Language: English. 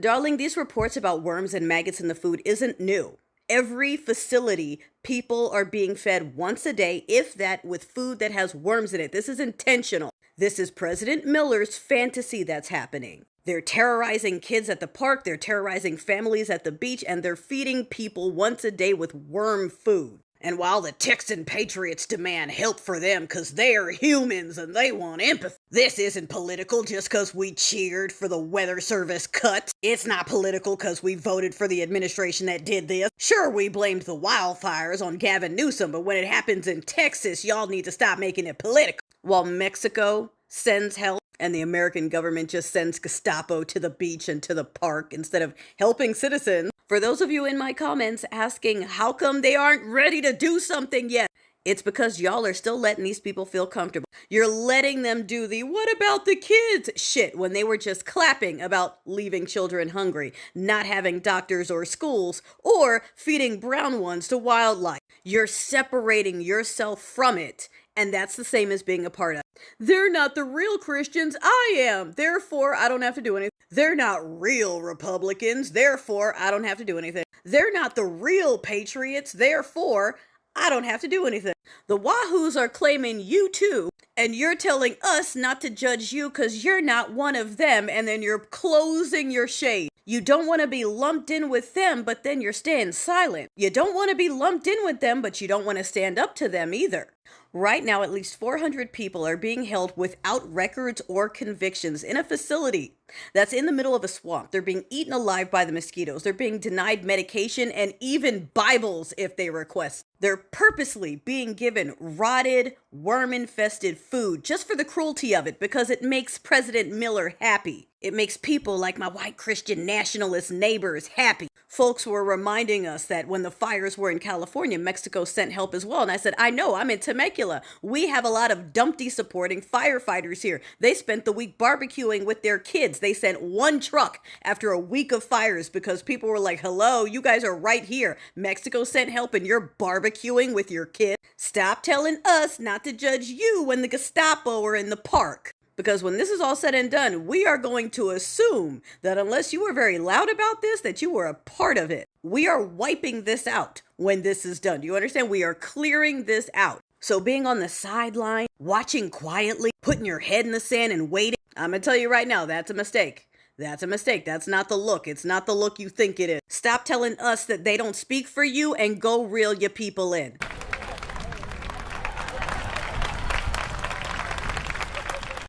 Darling, these reports about worms and maggots in the food isn't new. Every facility, people are being fed once a day, if that, with food that has worms in it. This is intentional. This is President Miller's fantasy that's happening. They're terrorizing kids at the park, they're terrorizing families at the beach, and they're feeding people once a day with worm food. And while the Texan patriots demand help for them because they're humans and they want empathy, this isn't political just because we cheered for the weather service cut. It's not political because we voted for the administration that did this. Sure, we blamed the wildfires on Gavin Newsom, but when it happens in Texas, y'all need to stop making it political. While Mexico sends help and the American government just sends Gestapo to the beach and to the park instead of helping citizens. For those of you in my comments asking how come they aren't ready to do something yet, it's because y'all are still letting these people feel comfortable. You're letting them do the "what about the kids" shit when they were just clapping about leaving children hungry, not having doctors or schools, or feeding brown ones to wildlife. You're separating yourself from it, and that's the same as being a part of it. They're not the real Christians, I am. Therefore, I don't have to do anything. They're not real Republicans, therefore, I don't have to do anything. They're not the real patriots, therefore, I don't have to do anything. The Wahoos are claiming you too, and you're telling us not to judge you because you're not one of them, and then you're closing your shade. You don't want to be lumped in with them, but then you're staying silent. You don't want to be lumped in with them, but you don't want to stand up to them either. Right now, at least 400 people are being held without records or convictions in a facility that's in the middle of a swamp. They're being eaten alive by the mosquitoes. They're being denied medication and even Bibles if they request. They're purposely being given rotted, worm-infested food just for the cruelty of it because it makes President Miller happy. It makes people like my white Christian nationalist neighbors happy. Folks were reminding us that when the fires were in California, Mexico sent help as well. And I said, I know, I'm in Temecula. We have a lot of Dumpty supporting firefighters here. They spent the week barbecuing with their kids. They sent one truck after a week of fires because people were like, hello, you guys are right here. Mexico sent help and you're barbecuing with your kids. Stop telling us not to judge you when the Gestapo are in the park. Because when this is all said and done, we are going to assume that unless you were very loud about this, that you were a part of it. We are wiping this out when this is done. Do you understand? We are clearing this out. So being on the sideline, watching quietly, putting your head in the sand and waiting, I'm going to tell you right now, that's a mistake. That's a mistake. That's not the look. It's not the look you think it is. Stop telling us that they don't speak for you and go reel your people in.